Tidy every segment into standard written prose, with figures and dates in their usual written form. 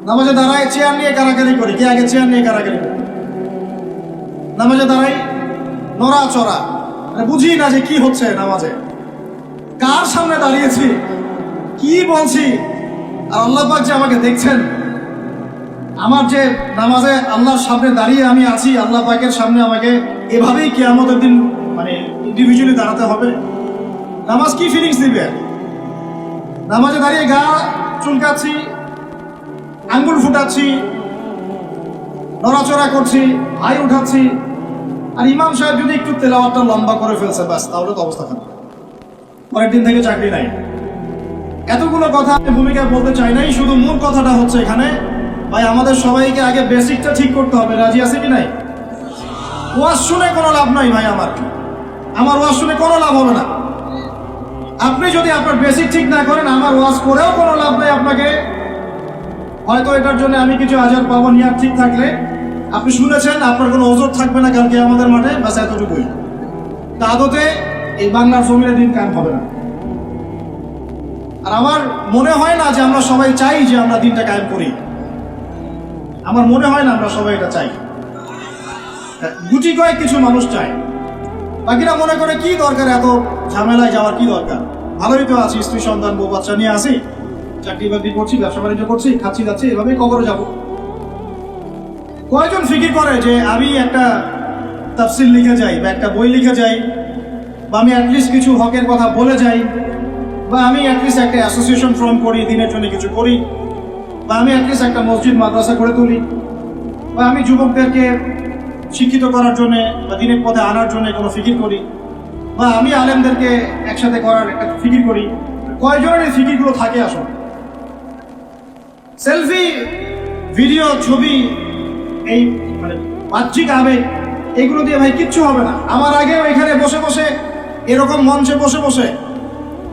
নামাজে দাঁড়ায় চেয়ার নিয়ে কারাকারি করি, কে আগে চেয়ার নিয়ে কারাকারি করি। নামাজে দাঁড়াই নড়াচড়া, বুঝি না যে কি হচ্ছে নামাজে, কার সামনে দাঁড়িয়েছি, কি বলছি। আর আল্লাহ পাক যে আমাকে দেখছেন, আমার যে নামাজে আল্লাহর সামনে দাঁড়িয়ে আমি আছি, আল্লাহ পাকের সামনে আমাকে এভাবেই কিয়ামতের দিন মানে ইন্ডিভিজুয়ালি দাঁড়াতে হবে। নামাজ কি ফিলিংস দিবে? নামাজে দাঁড়িয়ে গা চুলকাচ্ছি, আঙ্গুল ফুটাচ্ছি, নড়াচড়া করছি, হাই উঠাচ্ছি, আর ইমাম সাহেব যদি একটু তেলাওয়াতটা লম্বা করে ফেলছে ব্যাস, তাহলে তো অবস্থা খারাপ, পরের দিন থেকে চাকরি নাই। এতগুলো কথা আমি ভূমিকায় বলতে চাই নাই, শুধু মূল কথাটা হচ্ছে এখানে ভাই আমাদের সবাইকে আগে বেসিকটা ঠিক করতে হবে। রাজি আছে কি নাই? ওয়াজ শুনে কোনো লাভ নাই ভাই, আমার ওয়াজ শুনে কোনো লাভ হবে না। আপনি যদি আপনার বেসিক ঠিক না করেন, আমার ওয়াজ করেও কোনো লাভ নাই। আপনাকে হয়তো এটার জন্য আমি কিছু আজার পাবো, নিয়াত ঠিক থাকলে আপনি শুনেছেন, আপনার কোনো ওজোর থাকবে না কালকে আমাদের মাঠে, ব্যাস এতটুকুই। তা আদতে এই বাংলার জমিনে দিন কায়েম হবে না। আর আমার মনে হয় না যে আমরা সবাই চাই যে আমরা দিনটা কায়েম করি, আমার মনে হয় না আমরা সবাই এটা চাই। গুটি কয়েক কিছু মানুষ চায়, বাকিরা মনে করে কি দরকার এত ঝামেলায় যাওয়ার, কি দরকার, ভালোই তো আছি, স্ত্রী সন্তান বউ বাচ্চা নিয়ে আসি, চাকরি বাকরি করছি, ব্যবসা বাণিজ্য করছি, খাচ্ছি যাচ্ছি, এভাবেই কবরে যাব। কয়জন ফিকির করে যে আমি একটা তাফসির লিখে যাই, বা একটা বই লিখে যাই, বা আমি অ্যাটলিস্ট কিছু হকের কথা বলে যাই, বা আমি অ্যাটলিস্ট একটা অ্যাসোসিয়েশন ফর্ম করি, দিনের জন্য কিছু করি, বা আমি অ্যাটলিস্ট একটা মসজিদ মাদ্রাসা করে তুলি, বা আমি যুবকদেরকে শিক্ষিত করার জন্যে বা দিনের পথে আনার জন্য কোনো ফিকির করি, বা আমি আলেমদেরকে একসাথে করার একটা ফিকির করি। কয়জনের এই ফিকিরগুলো থাকে আসলে? সেলফি, ভিডিও, ছবি, এই মানে বাহ্যিক আবেগ, এগুলো দিয়ে ভাই কিচ্ছু হবে না। আমার আগেও এখানে বসে বসে, এরকম মঞ্চে বসে বসে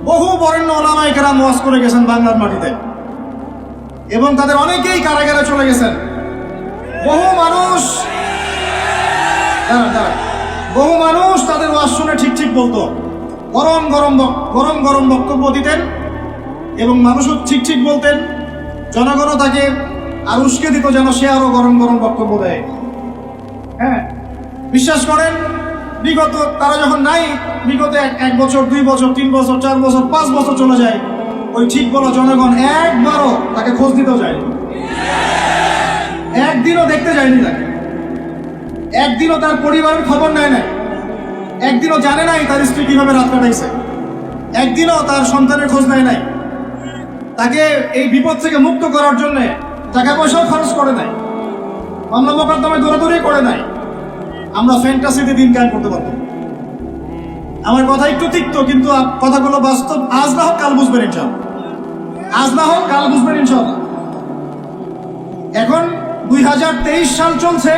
বহু বরেণ্য ওলামায়ে কেরাম ওয়াজ করে গেছেন বাংলার মাটিতে, এবং তাদের অনেকেই কারাগারে চলে গেছেন। বহু মানুষ তাদের ওয়াজ শুনে ঠিক ঠিক বলতো, গরম গরম বক্তব্য দিতেন, এবং মানুষও ঠিক ঠিক বলতেন, জনগণও তাকে আর উস্কে দিত যেন সে আরো গরম বক্তব্য দেয়। হ্যাঁ, বিশ্বাস করেন, বিগত তারা যখন নাই, বিগত 1 বছর 2 বছর 3 বছর 4 বছর 5 বছর চলে যায়, ওই ঠিক বলা জনগণ একবারও তাকে খোঁজ দিতেও যায়নি, একদিনও দেখতে যায়নি তাকে, একদিনও তার পরিবারের খবর নেয় নাই, একদিনও জানে নাই তার স্ত্রী কিভাবে রাত কাটাইছে, একদিনও তার সন্তানের খোঁজ নেয় নাই, তাকে এই বিপদ থেকে মুক্ত করার জন্য টাকা পয়সাও খরচ করে নাই, মামলা মোকদ্দমায় দৌড়াদৌড়ি করে নাই। আমরা ফ্যান্টাসিতে দিন কায়েম করতে পারবো। আমার কথা একটু তিক্ত, কিন্তু কথাগুলো বাস্তব। আজ না হোক কাল বুঝবেন ইনশাআল্লাহ। এখন 2023 সাল চলছে,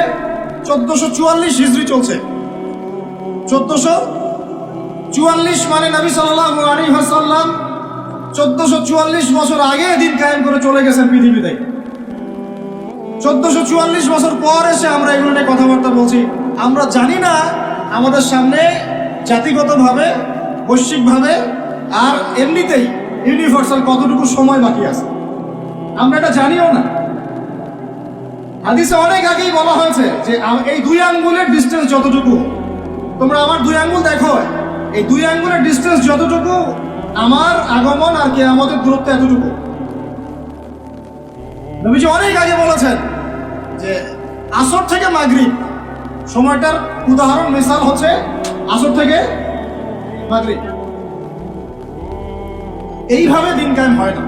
1444 হিজরি চলছে। 1444 মানে নবী সাল্লাল্লাহু আলাইহি ওয়াসাল্লাম 1444 বছর আগে দিন কায়েম করে চলে গেছেন পৃথিবীতে। 1444 বছর পর এসে আমরা এগুলো নিয়ে কথাবার্তা বলছি। আমরা জানি না আমাদের সামনে জাতিগতভাবে, বৈশ্বিকভাবে, আর এমনিতেই ইউনিভার্সাল কতটুকু সময় বাকি আছে, আমরা এটা জানিও না। হাদিসে অনেক আগেই বলা হয়েছে যে এই 2 আঙ্গুলের ডিস্টেন্স যতটুকু, তোমরা আমার 2 আঙ্গুল দেখো, এই 2 আঙ্গুলের ডিস্টেন্স যতটুকু, আমার আগমন আর কিয়ামতের দূরত্ব এতটুকু। নবীজি অনেক আগে বলেছেন যে আসর থেকে মাগরিব সময়টার উদাহরণ, মিসাল হচ্ছে আসর থেকে মাগরিব। এইভাবে দিন কায়েম হয় না।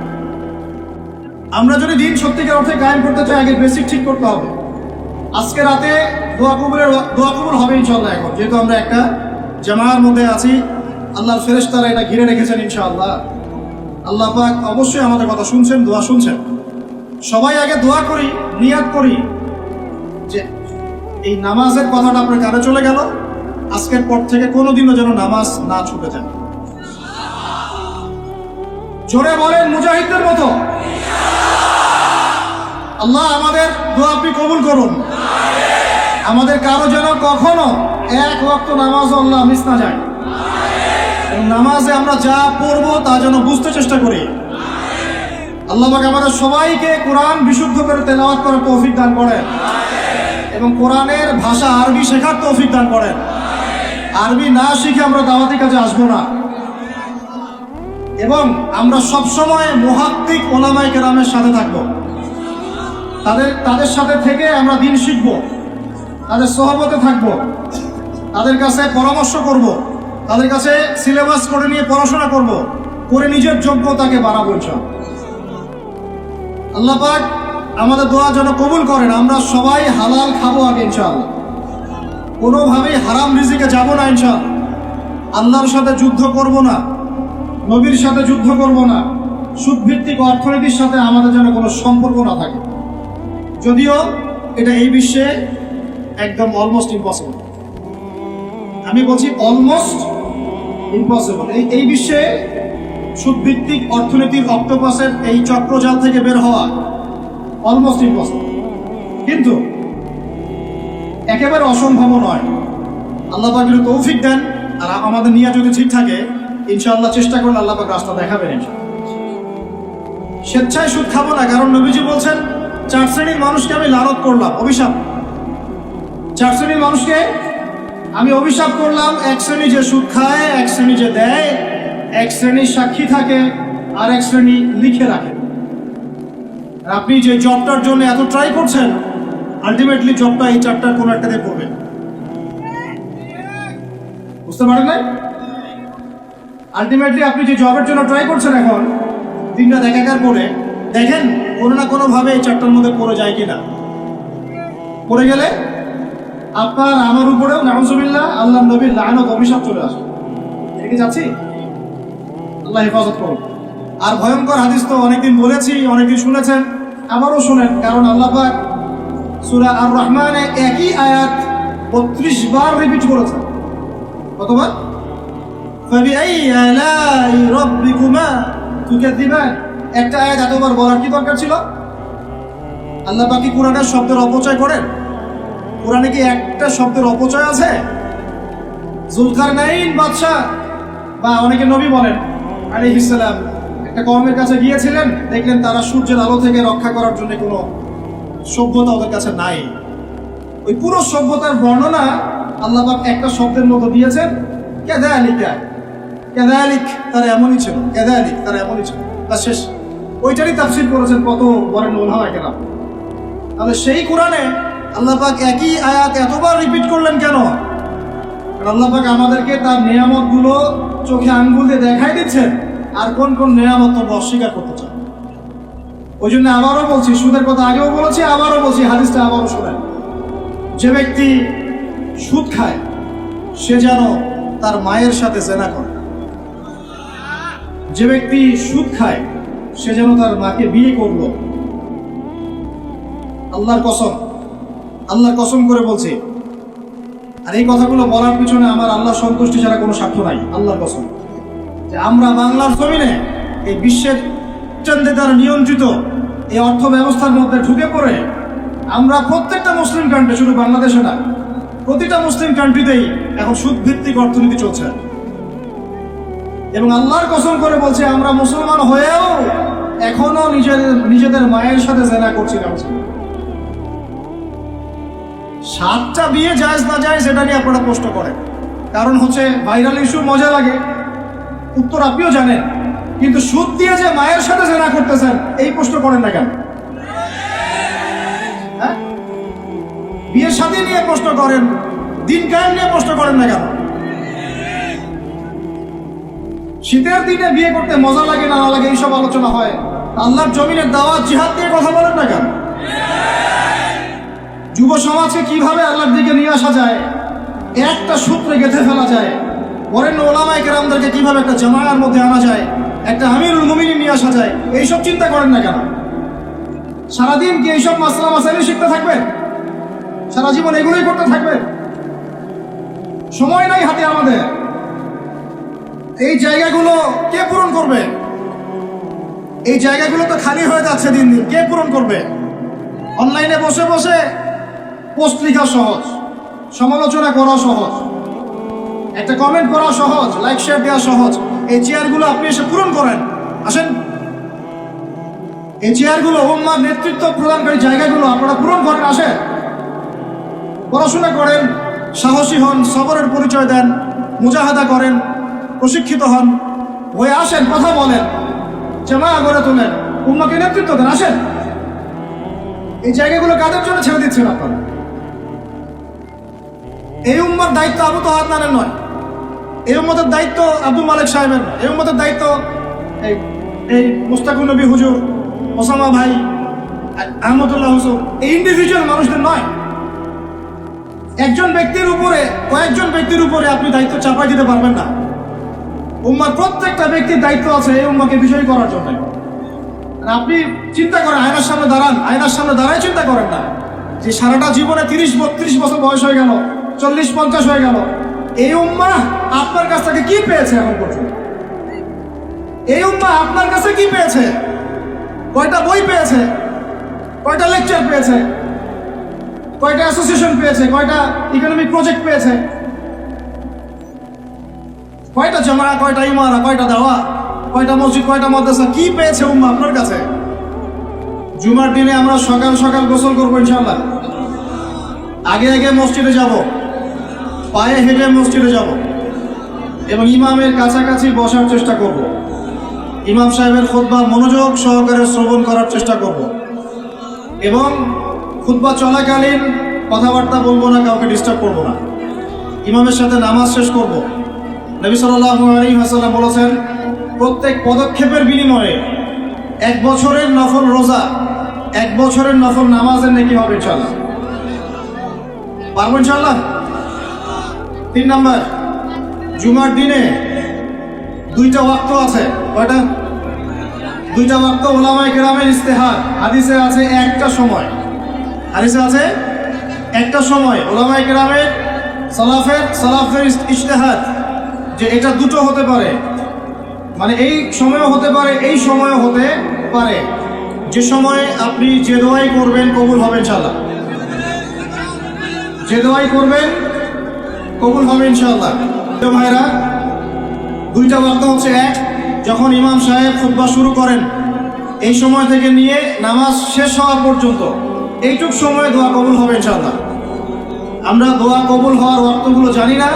আমরা যদি দিন সত্যিকার অর্থে কায়েম করতে চাই, আগে বেসিক ঠিক করতে হবে। আজকে রাতে দোয়া কবুল হবে ইনশাআল্লাহ। এখন যেহেতু আমরা একটা জামার মধ্যে আছি, আল্লাহর ফেরেশতারা এটা ঘিরে রেখেছেন ইনশাআল্লাহ। আল্লাহ পাক অবশ্যই আমাদের কথা শুনছেন, দোয়া শুনছেন। সবাই আগে দোয়া করি, নিয়াত করি যে এই নামাজের কথাটা আপনার কানে চলে গেল, আজকের পর থেকে কোনোদিনও যেন নামাজ না ছুটে যায়। জোরে বলেন মুজাহিদদের মতো। আল্লাহ আমাদের দোয়া আপনি কবুল করুন। আমাদের কারো যেন কখনো 1 ওয়াক্ত নামাজ আল্লাহ মিস না যায়। নামাজে আমরা যা পড়বো তা যেন বুঝতে চেষ্টা করি। আল্লাহ পাক আমাদের সবাইকে কোরআন বিশুদ্ধ করে তেলাওয়াত করার তৌফিক দান করেন এবং কোরআনের ভাষা আরবি শেখার তৌফিক দান করেন। আরবি না শিখে আমরা দাওয়াতি কাজে আসবো না এবং আমরা সবসময় মুহাক্কিক ওলামায়ে কেরামের সাথে থাকবো। তাদের সাথে থেকে আমরা দিন শিখবো, তাদের সহবতে থাকবো, তাদের কাছে পরামর্শ করব, তাদের কাছে সিলেবাস করে নিয়ে পড়াশোনা করব, করে নিজের যোগ্যতাকে বাড়াবো ইনশাআল্লাহ। আল্লাহ পাক আমাদের দোয়া যেন কবুল করেন। আমরা সবাই হালাল খাবো আগে ইনশাআল্লাহ, কোনোভাবেই হারাম রিজিকে যাব না ইনশাআল্লাহ। আল্লাহর সাথে যুদ্ধ করব না, নবীর সাথে যুদ্ধ করব না, সুদভিত্তিক অর্থনীতির সাথে আমাদের যেন কোনো সম্পর্ক না থাকে, যদিও এটা এই বিশ্বে একদম অলমোস্ট ইম্পসিবল। আমি বলছি অলমোস্ট ইম্পসিবল। এই বিশ্বে সুদভিত্তিক অর্থনীতির অক্টোপাসের এই চক্রজাল থেকে বের হওয়া অলমোস্ট ইম্পসিবল, কিন্তু একেবারে অসম্ভব নয়। আল্লাহ পাক যদি তৌফিক দেন আর আমাদের নিয়ত যদি ঠিক থাকে, ইনশাআল্লাহ চেষ্টা করলে আল্লাহ পাক রাস্তা দেখাবেন ইনশাআল্লাহ। স্বেচ্ছায় সুদ খাবো না, কারণ নবীজি বলছেন 4 শ্রেণীর মানুষকে আমি লানত করলাম, অভিশাপ। 4 শ্রেণীর মানুষকে আমি অভিশাপ করলাম। 1 শ্রেণী যে সুদ খায়, 1 শ্রেণী যে দেয়, 1 শ্রেণী সাক্ষী থাকে, আর 1 শ্রেণী লিখে রাখে। আপনি যে জবটার জন্য এত ট্রাই করছেন, আলটিমেটলি জবটা এই 4টার কোনো একটাতে পড়বে। বুঝতে পারেন না? আলটিমেটলি আপনি যে জবের জন্য ট্রাই করছেন এখন, 3টা দেখাকার পরে দেখেন কোনো না কোনোভাবে এই 4টার মধ্যে পড়ে যায় কিনা। পড়ে গেলে আপনার আমার উপরেও নাউজুবিল্লাহ আল্লাহ নবীর লানত অভিশাপ চলে আসে। এদিকে যাচ্ছি, আল্লাহ হেফাজত করুন। আর ভয়ঙ্কর হাদিস তো অনেকদিন বলেছি, অনেকদিন শুনেছেন, আবারও শুনেন, কারণ আল্লাহ পাক সূরা আর রহমানে একই আয়াত 32 বার রিপিট করেছেন। কতবার? ফাবিআইয়ি আলাই রাব্বিকুমা তুকাযিবান। একটা আয়াত এতবার বলার কি দরকার ছিল? আল্লাহ পাক কি কোরআনের শব্দের অপচয় করেন? কোরআনে কি একটা শব্দের অপচয় আছে? যুলকারনাইন বাদশাহ বা অনেকে নবী বলেন আলাইহিস সালাম একটা কওমের কাছে গিয়েছিলেন, দেখলেন তারা সূর্যের আলো থেকে রক্ষা করার জন্য কোনো সভ্যতা ওদের কাছে নাই। ওই পুরো সভ্যতার বর্ণনা আল্লাহ পাক একটা শব্দের মতো দিয়েছেন, কাযালিকা। কাযালিক, তারা এমনই ছিল, কাযালিক, তারা এমনই ছিল, তা শেষ। ওইটারই তাফসীর করেছেন কত বড় ওলামায়ে কেরাম। তাহলে সেই কোরআনে আল্লাহ পাক একই আয়াত এতবার রিপিট করলেন কেন? কারণ আল্লাহ পাক আমাদেরকে তার নিয়ামতগুলো চোখে আঙ্গুল দিয়ে দেখাই দিচ্ছেন, আর কোন কোন নিয়ামত তোমরা অস্বীকার করতে চাও। ওই জন্য আবারও বলছি, সুদের কথা আগেও বলেছি, আবারও বলছি, হাদিসটা আবারও শোনেন। যে ব্যক্তি সুদ খায় সে যেন তার মায়ের সাথে জেনা করে। যে ব্যক্তি সুদ খায় সে যেন তার মাকে বিয়ে করলো। আল্লাহর কসম, আল্লাহর কসম করে বলছি। আর এই কথাগুলো বলার পিছনে আমার আল্লাহর সন্তুষ্টি ছাড়া কোনো স্বার্থ নাই। আল্লাহর কসম যে আমরা বাংলার জমিনে এই বিশ্বের চন্দ্রে দ্বারা নিয়ন্ত্রিত এই অর্থ ব্যবস্থার মধ্যে ঢুকে পড়ে আমরা প্রত্যেকটা মুসলিম কান্ট্রি, শুধু বাংলাদেশে না, প্রতিটা মুসলিম কান্ট্রিতেই এখন সুদ ভিত্তিক অর্থনীতি চলছে। এবং আল্লাহর কসম করে বলছে আমরা মুসলমান হয়েও এখনো নিজেদের মায়ের সাথে জেনা করছি না। 7টা বিয়ে জায়েজ না জায়েজ এটা নিয়ে আপনারা প্রশ্ন করেন, কারণ হচ্ছে ভাইরাল ইস্যু, মজা লাগে, উত্তর আপনিও জানেন। কিন্তু সুদ দিয়ে যে মায়ের সাথে জেনা করতেছেন এই প্রশ্ন করেন না কেন? হ্যাঁ, বিয়ের সাথে নিয়ে প্রশ্ন করেন, দিন কায়েম নিয়ে প্রশ্ন করেন না কেন? শীতের দিনে বিয়ে করতে মজা লাগে না লাগে এইসব আলোচনা হয়, আল্লাহর জমিনের দাওয়াত জিহাদ নিয়ে কথা বলেন না কেন? যুব সমাজকে কিভাবে আল্লাহর দিকে নিয়ে আসা যায়, একটা সূত্রে গেঁথে ফেলা যায়, বরেণ্য ওলামায়ে কেরামদেরকে কিভাবে একটা জামায়ার মধ্যে আনা যায়, একটা আমিরুল মুমিনিন নিয়ে আসা যায়, এইসব চিন্তা করেন না কেন? সারাদিন কি এইসব মাসলা মাসাইল শিখতে থাকবেন? সারা জীবন এগুলোই করতে থাকবেন? সময় নাই হাতে আমাদের। এই জায়গাগুলো কে পূরণ করবে? এই জায়গাগুলো তো খালি হয়ে যাচ্ছে দিন দিন, কে পূরণ করবে? অনলাইনে বসে বসে পোস্ট লেখা সহজ, সমালোচনা করা সহজ, একটা কমেন্ট করা সহজ, লাইক শেয়ার দেওয়া সহজ। এই চেয়ারগুলো আপনি এসে পূরণ করেন, আসেন। এই চেয়ারগুলো, উম্মার নেতৃত্ব প্রদানকারী জায়গাগুলো আপনারা পূরণ করেন, আসেন, পড়াশোনা করেন, সাহসী হন, সবরের পরিচয় দেন, মুজাহাদা করেন, প্রশিক্ষিত হন, হয়ে আসেন, কথা বলেন, জামায়া গড়ে তোলেন, উম্মাকে নেতৃত্ব দেন, আসেন। এই জায়গাগুলো কাদের জন্য ছেড়ে দিচ্ছেন আপনারা? এই উম্মার দায়িত্ব আবু তো আদনানের নয়, এই উম্মতের দায়িত্ব আব্দুল মালিক সাহেবের নয়, এই উম্মতের দায়িত্ব এই মুস্তাকুর নবী হুজুর, ওসামা ভাই, আহমদুল্লাহ হুসুন, এই ইন্ডিভিজুয়াল মানুষদের নয়। একজন ব্যক্তির উপরে, কয়েকজন ব্যক্তির উপরে আপনি দায়িত্ব চাপাই দিতে পারবেন না। উম্মার প্রত্যেকটা ব্যক্তির দায়িত্ব আছে এই উম্মাকে বিজয়ী করার জন্য। আপনি চিন্তা করেন, আয়নার সামনে দাঁড়ান, আয়নার সামনে দাঁড়ায় চিন্তা করেন না যে সারাটা জীবনে 30-32 বছর বয়স হয়ে গেল, 40-50 হয়ে গেল, এই উম্মাহ আপনার কাছ থেকে কি পেয়েছে এখন পর্যন্ত? এই উম্মাহ আপনার কাছে কি পেয়েছে? কয়টা বই পেয়েছে? কয়টা লেকচার পেয়েছে? কয়টা অ্যাসোসিয়েশন পেয়েছে? কয়টা ইকোনমিক প্রজেক্ট পেয়েছে? কয়টা জামায়া, কয়টা ইমারা, কয়টা দাওয়া, কয়টা মসজিদ, কয়টা মাদ্রাসা, কি পেয়েছে উম্মাহ আপনার কাছে? জুমার দিনে আমরা সকাল সকাল গোসল করবো ইনশাআল্লাহ, আগে আগে মসজিদে যাব, পায়ে হেঁটে মসজিদে যাব এবং ইমামের কাছাকাছি বসার চেষ্টা করব। ইমাম সাহেবের খুতবা মনোযোগ সহকারে শ্রবণ করার চেষ্টা করব এবং খুতবা চলাকালীন কথাবার্তা বলবো না, কাউকে ডিস্টার্ব করব না। ইমামের সাথে নামাজ শেষ করব। নবী সাল্লাল্লাহু আলাইহি ওয়াসাল্লাম বলেছেন, প্রত্যেক পদক্ষেপের বিনিময়ে 1 বছরের নফল রোজা, 1 বছরের নফল নামাজের নেকি হবে ইনশাআল্লাহ। পারবো ইনশাআল্লাহ? 3 নাম্বার, জুমার দিনে 2টা ওয়াক্ত আছে। কয়টা? 2টা ওয়াক্ত উলামায়ে কেরামের ইজতিহাদ। হাদিসে আছে একটা সময়, হাদিসে আছে একটা সময়, উলামায়ে কেরামের সালাফের ইজতিহাদ যে এটা দুটো হতে পারে, মানে এই সময়ও হতে পারে, এই সময়ও হতে পারে। যে সময় আপনি যে দোয়াই করবেন কবুল হবে ইনশাআল্লাহ, যে দোয়াই করবেন কবুল হবে ইনশাআল্লাহ। তো ভাইরা, 2টা ওয়াক্ত হচ্ছে, এক, যখন ইমাম সাহেব খুতবা শুরু করেন এই সময় থেকে নিয়ে নামাজ শেষ হওয়া পর্যন্ত এইটুক সময় দোয়া কবুল হবে ইনশাআল্লাহ। আমরা দোয়া কবুল হওয়ার ওয়াক্তগুলো জানি না,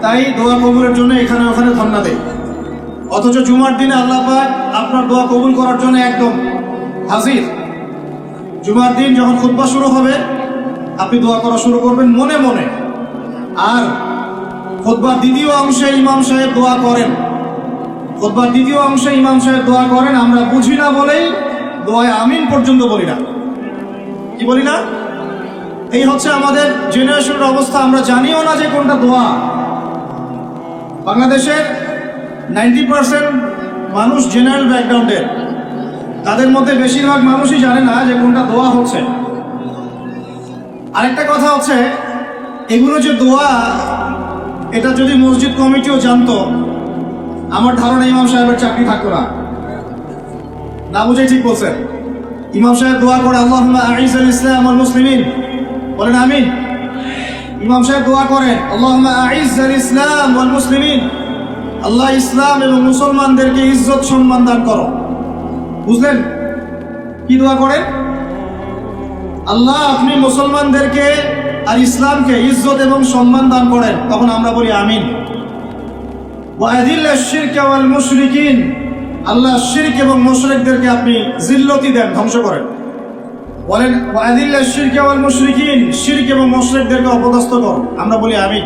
তাই দোয়া কবুলের জন্য এখানে ওখানে ধন্না দেই। অথচ জুমার দিনে আল্লাহ পাক আপনার দোয়া কবুল করার জন্য একদম হাজির। জুমার দিন যখন খুতবা শুরু হবে আপনি দোয়া করা শুরু করবেন মনে মনে। আর খুতবার দ্বিতীয় অংশে ইমাম সাহেব দোয়া করেন, খুতবার দ্বিতীয় অংশে ইমাম সাহেব দোয়া করেন, আমরা বুঝি না বলেই দোয়ায় আমিন পর্যন্ত বলি না। কি বলি না? এই হচ্ছে আমাদের জেনারেশনের অবস্থা। আমরা জানিও না যে কোনটা দোয়া। বাংলাদেশের 90% মানুষ জেনারেল ব্যাকগ্রাউন্ডের, তাদের মধ্যে বেশিরভাগ মানুষই জানে না যে কোনটা দোয়া হচ্ছে। আরেকটা কথা হচ্ছে, এগুলো যে দোয়া, এটা যদি মসজিদ কমিটিও জানতো, আমার ধারণা ইমাম সাহেবের চাকরি থাকতো না। না বুঝেই ঠিক বলছেন। ইমাম সাহেব দোয়া করে, আল্লাহুম্মা আইজ্জিল ইসলাম ওয়াল মুসলিমিন, বলেন আমিন। ইমাম সাহেব দোয়া করেন, আল্লাহুম্মা আইজ্জিল ইসলাম ওয়াল মুসলিমিন, আল্লাহ ইসলাম এবং মুসলমানদেরকে ইজ্জত সম্মান দান করো। বুঝলেন কি দোয়া করেন? আল্লাহ আপনি মুসলমানদেরকে আর ইসলামকে ইজ্জত এবং সম্মান দান করেন। তখন আমরা বলি আমিন। ওয়া আযিল্লাশ শিরকা ওয়াল মুশরিকিন, আল্লাহ শিরক এবং মুশরিকদেরকে আপনি জিল্লতি দেন, ধ্বংস করেন। বলেন ওয়া আযিল্লাশ শিরকা ওয়াল মুশরিকিন, শিরক এবং মুশরিকদেরকে অপদস্থ করো। আমরা বলি আমিন।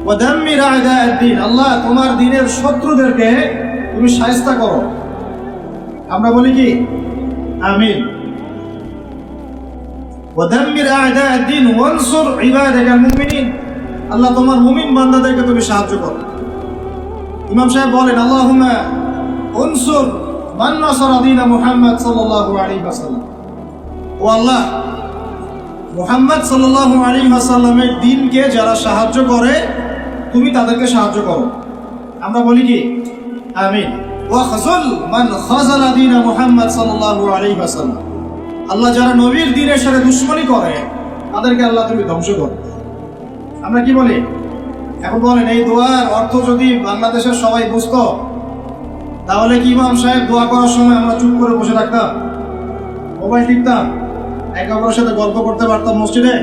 ওয়া দাম্মির আ'দা'আদ-দ্বীন, আল্লাহ তোমার দ্বীনের শত্রুদেরকে তুমি শায়েস্তা করো। আমরা বলি কি? আমিন। ওয়া দাম্মির আ'দা'আদ-দ্বীন ওয়ানসুর ইবাদাকাল মুমিনিন, আল্লাহ তোমার মুমিন বান্দাদেরকে তুমি সাহায্য করো। ইমাম সাহেব বলেন, আল্লাহুম্মা উনসুর মান নাসারা দীন মুহাম্মদ সাল্লাল্লাহু আলাইহি ওয়াসাল্লাম, ও আল্লাহ মুহাম্মদ সাল্লাল্লাহু আলাইহি ওয়াসাল্লামের দ্বীনকে যারা সাহায্য করে তুমি তাদেরকে সাহায্য করো। আমরা বলি কি? আমিন। ওয়া খাযুল মান খাযালা দীন মুহাম্মদ সাল্লাল্লাহু আলাইহি ওয়াসাল্লাম, আল্লাহ যারা নবীর দ্বীনের সাথে দুশমনি করে তাদেরকে আল্লাহ তুমি ধ্বংস করো। আমরা কি বলি? এখন বলেন, এই দোয়ার অর্থ যদি বাংলাদেশের সবাই বুঝতো তাহলে কি ইমাম সাহেব দোয়া করার সময় আমরা চুপ করে বসে থাকতাম, মোবাইল টিপতাম, একে অপরের সাথে গল্প করতে পারতাম মসজিদে?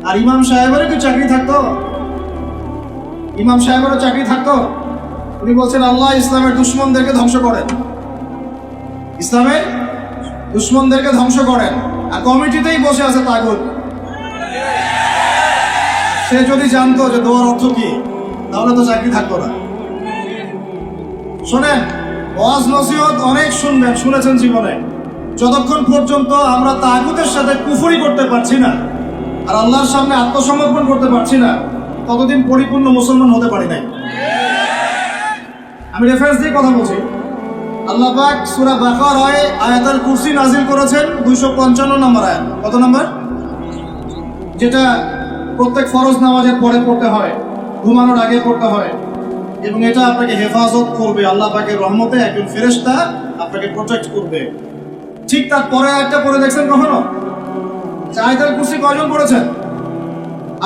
আর ইমাম সাহেবেরও কি চাকরি থাকতো? ইমাম সাহেবেরও চাকরি থাকতো? উনি বলছেন আল্লাহ ইসলামের দুশ্মনদেরকে ধ্বংস করেন, ইসলামের দুশ্মনদেরকে ধ্বংস করেন, আর কমিটিতেই বসে আছে তাগুত। সে যদি জানতো যে দোয়ার অর্থ কি, তাহলে তো চাকরি থাকতো না। শোনেন, ওয়াজ নসিহত অনেক শুনবেন, শুনেছেন জীবনে, যতক্ষণ পর্যন্ত আমরা তাগুতের সাথে কুফরি করতে পারছি না আর আল্লাহর সামনে আত্মসমর্পণ করতে পারছি না, ততদিন পরিপূর্ণ মুসলমান হতে পারি নাই। আমি রেফারেন্স দিয়ে কথা বলছি। আল্লাহ পাক সূরা বাকারায় আয়াতুল কুরসি নাজিল করেছেন 255 নম্বর আয়াত। কত নম্বর? যেটা প্রত্যেক ফরজ নামাজের পরে পড়তে হয়, ঘুমানোর আগে পড়তে হয়, এবং এটা আপনাকে হেফাজত করবে। আল্লাহ পাকের রহমতে একজন ফেরেশতা আপনাকে প্রোটেক্ট করবে। ঠিক তার পরে একটা পড়ে দেখছেন কখনো? আয়াতুল কুরসি কয়জন পড়েছেন?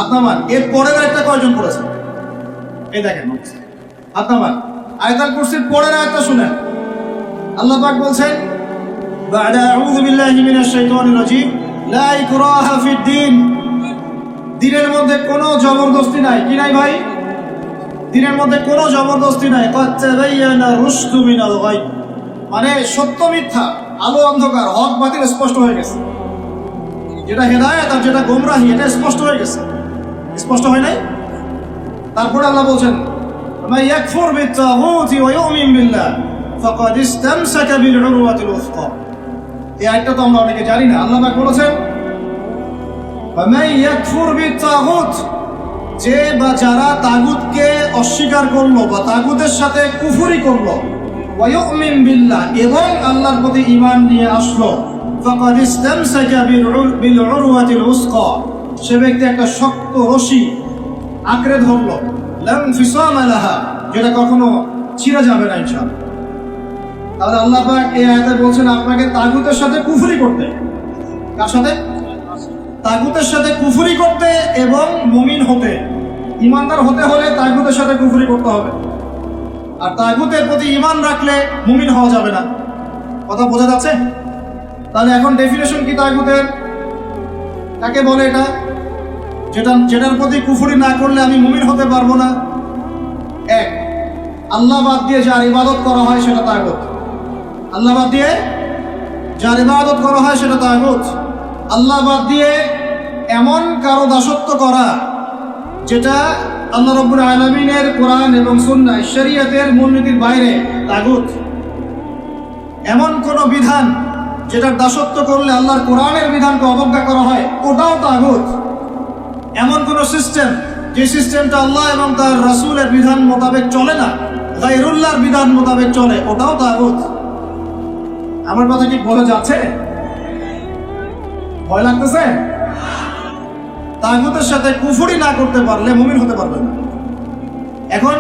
আপনার এর পরের একটা কয়জন পড়েছেন? এই দেখেন আপনার আয়াতুল কুরসির পরের আয়াতটা শুনেন। আল্লাহ পাক বলছেন, বা'দা আউযু বিল্লাহি মিনাশ শাইতানির রাজীম, লা ইকরাহা ফিদ-দীন। দ্বীনের মধ্যে কোনো জবরদস্তি নাই। কি নাই ভাই? দ্বীনের মধ্যে কোনো জবরদস্তি নাই। ক্বাদ তাবায়্যানা রুশদু মিনাল গায়, মানে সত্য মিথ্যা, আলো অন্ধকার, হক বাতিল স্পষ্ট হয়ে গেছে। যেটা হেদায়েত আর যেটা গোমরাহি, এটা স্পষ্ট হয়ে গেছে। স্পষ্ট হয় নাই? তারপরে আল্লাহ বলছেন, মা ইয়াকফুর বিত-তাগুতি ওয়া ইউমিন বিল্লাহ ফাকাদ ইসতামসাকা বিল উরওয়াতিল উসকা। এই আয়াতটা তো আমরা অনেকে জানি না। আল্লাহ পাক বলেছেন, মা ইয়াকফুর বিত-তাগুত, যে বা যারা তাগুতকে অস্বীকার করলো বা তাগুতের সাথে কুফরি করলো, ওয়া ইউমিন বিল্লাহ, এবং আল্লাহর প্রতি ঈমান নিয়ে আসলো, ফাকাদ ইসতামসাকা বিল উরওয়াতিল উসকা, সে ব্যক্তি একটা শক্ত রশি আঁকড়ে ধরলো, লাম ফিসামা লাহা, যেটা কখনো ছিঁড়ে যাবে না ইনশাআল্লাহ। তাহলে আল্লাহ পাক এই আয়াতে বলছেন আপনাকে তাগুতের সাথে কুফরি করতে। কার সাথে? তাগুতের সাথে কুফরি করতে এবং মুমিন হতে। ঈমানদার হতে হলে তাগুতের সাথে কুফরি করতে হবে, আর তাগুতের প্রতি ঈমান রাখলে মুমিন হওয়া যাবে না। কথা বোঝা যাচ্ছে? তাহলে এখন ডেফিনেশন কি তাগুতের? কাকে বলে এটা? যেটার প্রতি কুফরি না করলে আমি মুমিন হতে পারবো না। এক, আল্লাহ বাদ দিয়ে যার ইবাদত করা হয় সেটা তাগুত। আল্লাহ বাদ দিয়ে যার ইবাদত করা হয় সেটা তাগুত। আল্লাহ বাদ দিয়ে এমন কারো দাসত্ব করা যেটা আল্লাহ রাব্বুল আলামিনের কোরআন এবং সুন্নাহ শরীয়তের মূলনীতির বাইরে, তাগুত। এমন কোন বিধান যেটার দাসত্ব করলে আল্লাহর কোরআনের বিধানকে অবজ্ঞা করা হয়, ওটাও তাগুত। এমন কোন সিস্টেম যে সিস্টেমটা আল্লাহ এবং তার রাসূলের বিধান মোতাবেক চলে না, গায়রুল্লাহর বিধান মোতাবেক চলে, ওটাও তাগুত। আমার কথা কি বোঝা যাচ্ছে? ভয় লাগতেছে? তাগুতের সাথে কুফরি না করতে পারলে মুমিন হতে পারবে না। এখন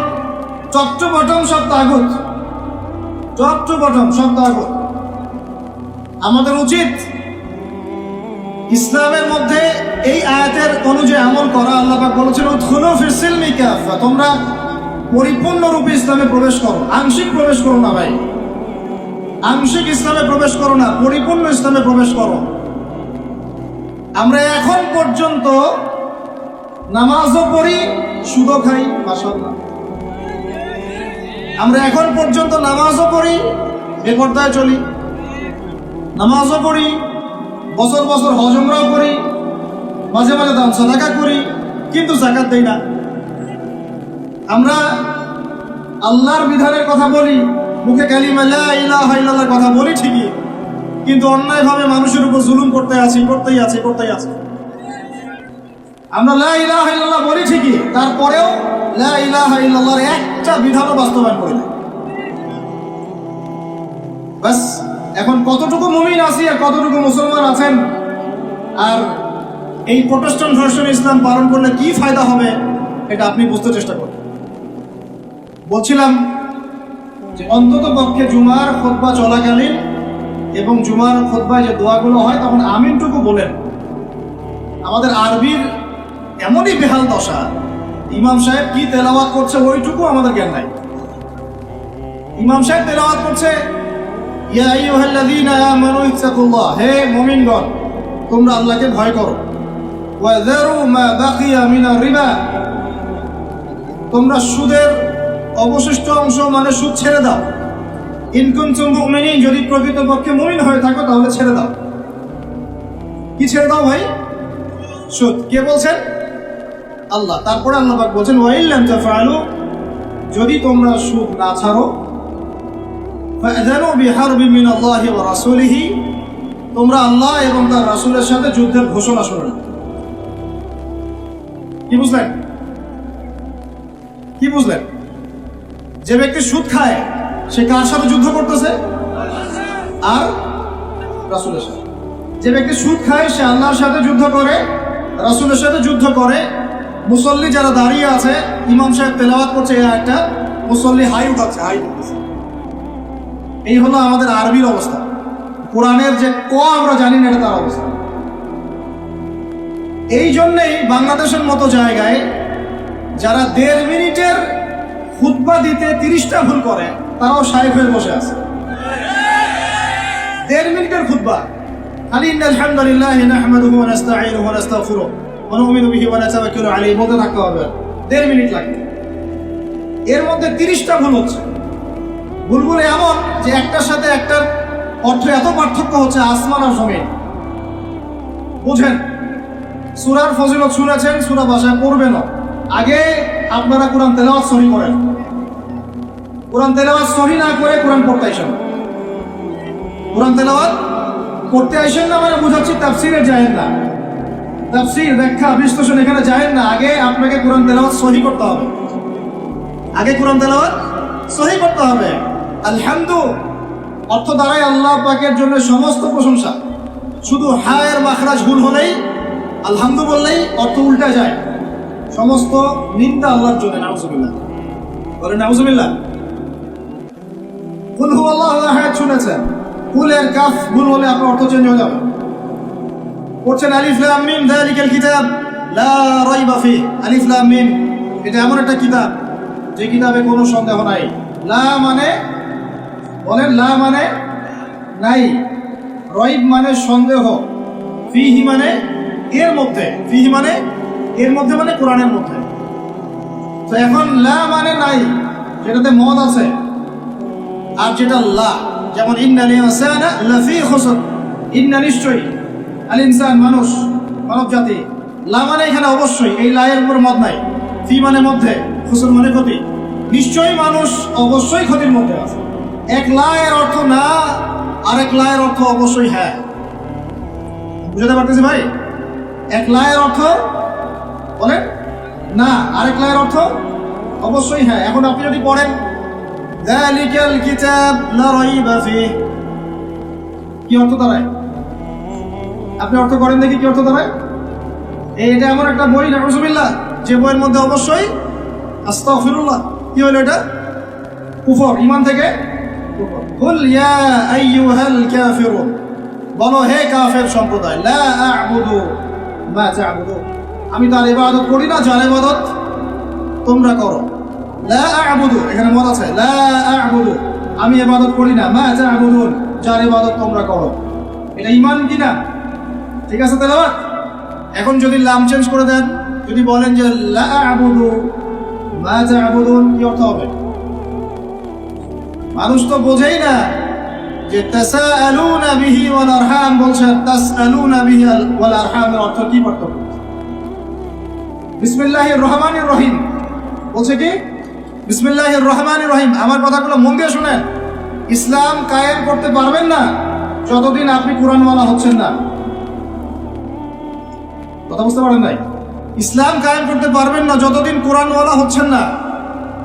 টপ টু বটম সব তাগুত, টপ টু বটম সব তাগুত। আমাদের উচিত ইসলামের মধ্যে এই আয়াতের অনুযায়ী আমল করা। আল্লাহ পাক বলেছেন, উদখুলু ফিস সিলমি কাফা, তোমরা পরিপূর্ণরূপে ইসলামে প্রবেশ করো, আংশিক প্রবেশ করো না ভাই। আংশিক ইসলামে প্রবেশ করো না, পরিপূর্ণ ইসলামে প্রবেশ করো। আমরা এখন পর্যন্ত নামাজও পড়ি, সুদও খাই, মাশাআল্লাহ। আমরা এখন পর্যন্ত নামাজও পড়ি, বেপরদায় চলি, নামাজও পড়ি, বছর বছর হজ উমরাও করি, মাঝে মাঝে দান সাদাকা করি, কিন্তু যাকাত দেই না। আমরা আল্লাহর বিধানের কথা বলি, মুখে কালিমা লা ইলাহা ইল্লাল্লাহর কথা বলি ঠিকই, কিন্তু অন্যায়ভাবে মানুষের উপর জুলুম করতেই আছি। আমরা লা ইলাহা ইল্লাল্লাহ বলি ঠিকই, তারপরেও লা ইলাহা ইল্লাল্লাহর একটা বিধানও বাস্তবায়ন করি না। বাস, এখন কতটুকু মুমিন আছি আর কতটুকু মুসলমান আছেন, আর এই প্রোটেস্ট্যান্ট ভার্সন ইসলাম পালন করলে কি ফায়দা হবে, এটা আপনি বুঝতে চেষ্টা করুন। বলছিলাম যে অন্তত পক্ষে জুমার খুতবা চলাকালীন এবং জুমার খুতবায় যে দোয়াগুলো হয় তখন আমিনটুকু বলেন। আমাদের আরবির এমনই বেহাল দশা, ইমাম সাহেব কি তেলাওয়াত করছে ওইটুকু আমাদের জ্ঞান নাই। ইমাম সাহেব তেলাওয়াত করছে, ইয়া আইয়ুহাল্লাযীনা আমানু ইত্তাকুল্লাহ, হে মুমিনগণ তোমরা আল্লাহকে ভয় করো, ওয়া যারু মা বাকিয়া মিনার রিবা, তোমরা সুদের অবশিষ্ট অংশ মানে সুদ ছেড়ে দাও। ইন কুনতুম মুমিনিন, যদি প্রকৃতপক্ষে মুমিন হয়ে থাকো তাহলে ছেড়ে দাও। কি ছেড়ে দাও ভাই? সুদ। কে বলছেন? আল্লাহ। তারপরে আল্লাহ পাক বলছেন ওয়া ইল্লাম তাফআলু, যদি তোমরা সুদ না ছাড়ো, ফাআযানু বিহারবিন মিনাল্লাহি ওয়া রাসূলিহি, তোমরা আল্লাহ এবং তার রাসূলের সাথে যুদ্ধের ঘোষণা শোনো। কি বুঝলেন? কি বুঝলেন? যে ব্যক্তি সুদ খায় সে কার সাথে যুদ্ধ করতেছে? আর রাসূলের সাথে। যে ব্যক্তি সুদ খায় সে আল্লাহর সাথে যুদ্ধ করে, রাসূলের সাথে যুদ্ধ করে। মুসল্লি যারা দাঁড়িয়ে আছে, ইমাম সাহেব তেলাওয়াত করছে এই আয়াতটা, মুসল্লি হাই উঠাচ্ছে, হাই উঠতেছে। এই হলো আমাদের আরবির অবস্থা। কোরআনের যে ক আমরা জানি না, এটা তার অবস্থা। এই জন্যেই বাংলাদেশের মতো জায়গায় যারা 1.5 মিনিটের খুতবা দিতে 30টা ভুল করে, তারাও শায়েখ হয়ে বসে আছে। 1.5 মিনিটের খুতবা, খালি ইন্নাল হামদুলিল্লাহি নাহমাদুহু ওয়া নাস্তাঈনুহু ওয়া নাস্তাগফিরুহু ওয়া নু'মিনু বিহি ওয়া নাতাওয়াক্কালু আলাইহি বলতে থাকতে হবে। 1.5 মিনিট লাগবে। এর মধ্যে 30টা ভুল হচ্ছে। ভুলগুলো এমন যে একটার সাথে একটার অর্থ এত পার্থক্য হচ্ছে আসমান আর জমিন। বুঝেন? সূরার ফজিলত শুনেছেন, সূরা ভাষায় পড়বেনও। আগে আপনারা কোরআন তেলাওয়াত সহি করেন। কোরআন তেলাওয়াত সহি না করে কোরআন পড়তে আইসেন। কোরআন তেলাওয়াত পড়তে আইসেন না মানে বুঝাচ্ছি তাফসীরে যায়েন না, তাফসীর ব্যাখ্যা বিশ্লেষণ এখানে যায়েন না। আগে আপনাকে কোরআন তেলাওয়াত সহি করতে হবে। আগে কোরআন তেলাওয়াত সহি করতে হবে। আলহামদু অর্থ দ্বারাই আল্লাহ পাকের জন্য সমস্ত প্রশংসা। শুধু হায়ের মাখরাজ ভুল হলেই, আলহামদু বললেই অর্থ উল্টা যায়। সমস্ত নিন্দা আল্লাহর জন্য। নাউজুবিল্লাহ, বলেন নাউজুবিল্লাহ। কুল হুয়াল্লাহু আহাদ শুনেছেন, কুলের কাফ ভুল হলে আপনার অর্থ চেঞ্জ হয়ে যাবে। পড়ছেন আলিফ লাম মিম যালিকাল কিতাব লা রাইবা ফিহি। আলিফ লাম মিম এটা এমন একটা কিতাব যে কিতাবে কোনো সন্দেহ নাই। লা মানে, বলেন লা মানে নাই, রাইব মানে সন্দেহ, ফিহি মানে এর মধ্যে, ফিহি মানে এর মধ্যে মানে কোরআনের মধ্যে। তো এখন লা মানে নাই, যেটাতে মদ আছে, আর যেটা লা, যেমন ইন্নাল ইনসানা লাফি খুসর, ইন্না নিশ্চয়ই, আল ইনসান মানুষ, মানব জাতি। লা মানে এখানে অবশ্যই, এই লা এর উপর মদ নাই। ফি মানে মধ্যে, খুসর মানে ক্ষতি। নিশ্চয়ই মানুষ অবশ্যই ক্ষতির মধ্যে আছে। এক লা এর অর্থ না, আরেক লা এর অর্থ অবশ্যই হ্যাঁ। বুঝতে পারতেছি ভাই? এক লা এর অর্থ বলেন না, আরেক লা এর অর্থ অবশ্যই হ্যাঁ। এখন আপনি যদি পড়েন যালিকাল কিতাব লা রাইবা ফিহি, কি অর্থ দাঁড়ায়? আপনি অর্থ করেন দেখি কি অর্থ দাঁড়ায়। এটা এমন একটা বই, নাউজুবিল্লাহ, যে বইয়ের মধ্যে অবশ্যই আস্তাগফিরুল্লাহ। কি হলো এটা? কুফর, ঈমান থেকে কুফর। কুল ইয়া আইয়ুহাল কাফিরুন, বলো হে কাফের সম্প্রদায়, লা আ'বুদু মা তা'বুদুন, আমি তার ইবাদত করি না যার ইবাদত তোমরা করো। লা আ'বুদু, এখানে মত আছে, লা আ'বুদু, আমি ইবাদত করি না, মা তা'বুদুন, যার ইবাদত তোমরা করো। এটা ঈমান কি না? ঠিক আছে তেলাওয়াত। এখন যদি লাম চেঞ্জ করে দেন, যদি বলেন যে লা আ'বুদু মা তা'বুদুন, কি অর্থ হবে? মানুষ তো বোঝেই না যে তাসাআলুনা বিহি ওয়াল আরহাম বলছেন, তাসআলুনা বিহি ওয়াল আরহামের অর্থ কি পার্থক্য? বিসমিল্লাহির রহমানির রহিম বলছে কি? বিসমিল্লাহির রহমানির রহিম। আমার কথাগুলো মন দিয়ে শুনেন। ইসলাম কায়েম করতে পারবেন না যতদিন আপনি কোরআনওয়ালা হচ্ছেন না। কথা বুঝতে পারেন নাই? ইসলাম কায়েম করতে পারবেন না যতদিন কোরআনওয়ালা হচ্ছেন না।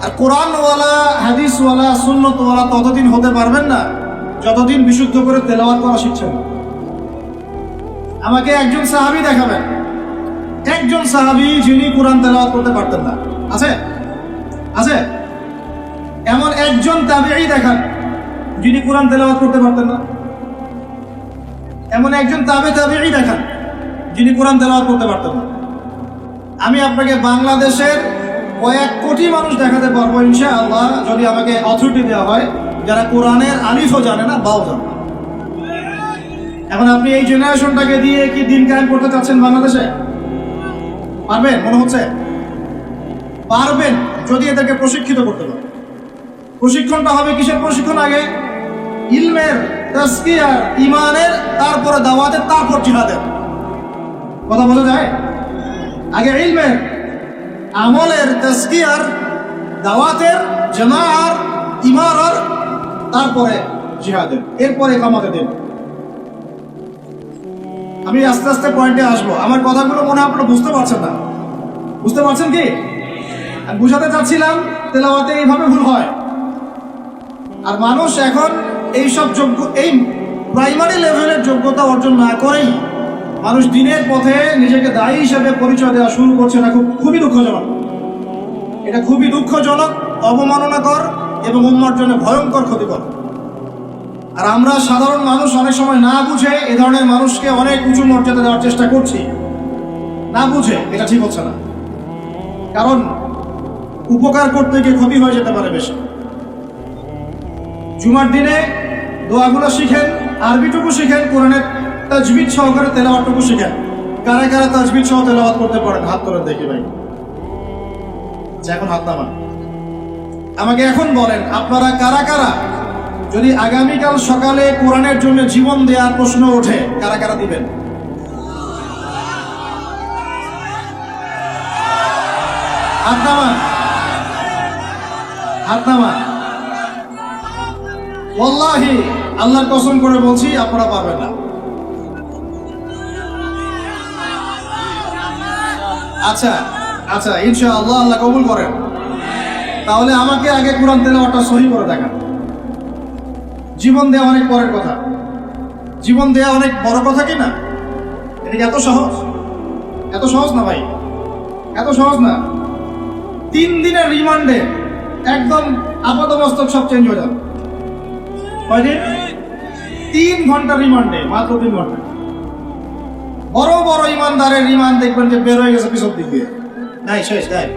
আর কোরআনওয়ালা, হাদিসওয়ালা, সুন্নতওয়ালা ততদিন হতে পারবেন না যতদিন বিশুদ্ধ করে তেলাওয়াত করা শিখছেন না। আমাকে একজন সাহাবী দেখাবেন, একজন সাহাবী যিনি কোরআন তেলাওয়াত করতে পারতেন না। আছে? আছে? এমন একজন তাবেঈ দেখান যিনি কোরআন তেলাওয়াত করতে পারতেন না। এমন একজন তাবেঈ দেখান যিনি কোরআন তেলাওয়াত করতে পারতেন না। আমি আপনাকে বাংলাদেশের কয়েক কোটি মানুষ দেখাতে পারবো ইনশাআল্লাহ, যদি আমাকে অথরিটি দেওয়া হয়। যারা কোরআনের আলিফও জানে না, বাও জানে না। এখন আপনি এই জেনারেশনটাকে দিয়ে কি দিন কায়েম করতে চাচ্ছেন বাংলাদেশে? পারবেন? মনে হচ্ছে পারবেন যদি এদেরকে প্রশিক্ষিত করতে পারেন। প্রশিক্ষণটা হবে কিসের প্রশিক্ষণ? আগে ইলমের, তাজকিয়ার, ইমানের, তারপরে দাওয়াতের, তারপর জিহাদের। কথা বলা যায়? আগে ইলমের, আমলের, তাজকিয়ার, দাওয়াতের, জামাআর, ইমারার, তারপরে জিহাদের, এরপরে কামাতে দেন। আমি আস্তে আস্তে পয়েন্টে আসবো। আমার কথাগুলো মনে হয় আপনারা বুঝতে পারছেন না। বুঝতে পারছেন কি? আমি বুঝাতে চাচ্ছিলাম তেলাওয়াতে এইভাবে ভুল হয়। আর মানুষ এখন এইসব এই প্রাইমারি লেভেলের যোগ্যতা অর্জন না করেই মানুষ দিনের পথে নিজেকে দায়ী হিসেবে পরিচয় দেওয়া শুরু করছে। না, খুবই দুঃখজনক। এটা খুবই দুঃখজনক, অবমাননাকর এবং উম্মার জন্য ভয়ঙ্কর ক্ষতিকর। আর আমরা সাধারণ মানুষ অনেক সময় না বুঝে এ ধরনের মানুষকে অনেক উঁচু মর্যাদা দেওয়ার চেষ্টা করছি। না বুঝে এটা ঠিক হচ্ছে না, কারণ উপকার করতে গিয়ে ক্ষতি হয়ে যেতে পারে বেশি। জুমার দিনে দোয়াগুলো শিখেন, আরবিটুকু শিখেন, কোরআনের তাজবিদ সহকারে তেলাওয়াতটুকু শিখেন। কারা কারা তাজবিদ সহ তেলাওয়াত করতে পারেন হাত তোলেন দেখি ভাই। এখন হাত নামান। আমাকে এখন বলেন আপনারা কারা কারা, যদি আগামীকাল সকালে কোরআনের জন্য জীবন দেওয়ার প্রশ্ন ওঠে, কারা কারা দিবেন? হাত নামান, হাত নামান। ওয়াল্লাহি আল্লাহর কসম করে বলছি আপনারা পারবেন না। আচ্ছা আচ্ছা, ইনশাআল্লাহ আল্লাহ কবুল করেন। তাহলে আমাকে আগে কোরআন তেলাওয়াতটা সহি করে দেখান। জীবন দেওয়া অনেক পরের কথা, জীবন দেওয়া অনেক বড় কথা কি না? এটা কি এত সহজ? এত সহজ না ভাই, এত সহজ না। 3 দিনের রিমান্ডে একদম আপাতমস্তক সব চেঞ্জ হয়ে যাবে। কয়দিন? 3 ঘন্টা রিমান্ডে, মাত্র 3 ঘন্টা। বড় বড় ইমানদারের রিমান্ড দেখবেন যে বের হয়ে গেছে পিছন দিক দিয়ে, নাই শেষ দেয়।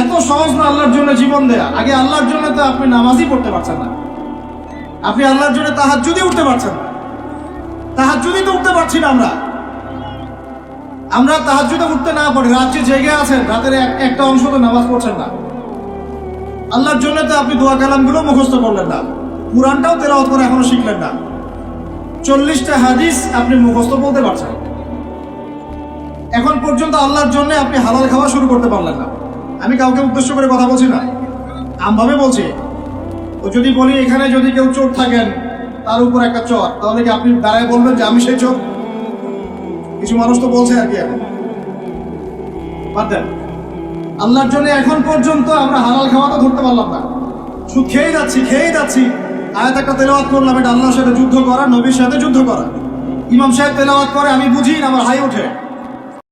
এত সহজ না আল্লাহর জন্য জীবন দেয়া। আগে আল্লাহর জন্য তো আপনি নামাজই পড়তে পারছেন না, আপনি আল্লাহর জন্য তাহাজ্জুদই উঠতে পারছেন না। তাহাজ্জুদই তো উঠতে পারছি না আমরা তাহাজ্জুদে উঠতে না পারি, রাত্রে জেগে আছেন, রাতের একটা অংশ তো নামাজ পড়ছেন না। আল্লাহর জন্য তো আপনি দোয়া কালামগুলো মুখস্থ করলেন না, কুরআনটাও তেলাওয়াত করে এখনো শিখলেন না, 40টা হাদিস আপনি মুখস্থ বলতে পারছেন। এখন পর্যন্ত আল্লাহর জন্য আপনি হালাল খাওয়া শুরু করতে পারলেন না। আমি কাউকে উদ্দেশ্য করে কথা বলছি না, আমভাবে বলছি। ও যদি বলি এখানে যদি কেউ চোর থাকেন, তার উপর একটা চোর, তাহলে কি আপনি দাঁড়ায় বলবেন যে আমি সেই চোর? কিছু মানুষ তো বলছে আর কি। এখন বাদ দেন। আল্লাহর জন্য এখন পর্যন্ত আমরা হালাল খাওয়া তো ধরতে পারলাম না, শুধু খেয়ে যাচ্ছি। আয়াত একটা তেলাওয়াত করলাম, এটা আল্লাহর সাথে যুদ্ধ করা, নবীর সাথে যুদ্ধ করা। ইমাম সাহেব তেলাওয়াত করে, আমি বুঝি না, আমার হাই ওঠে।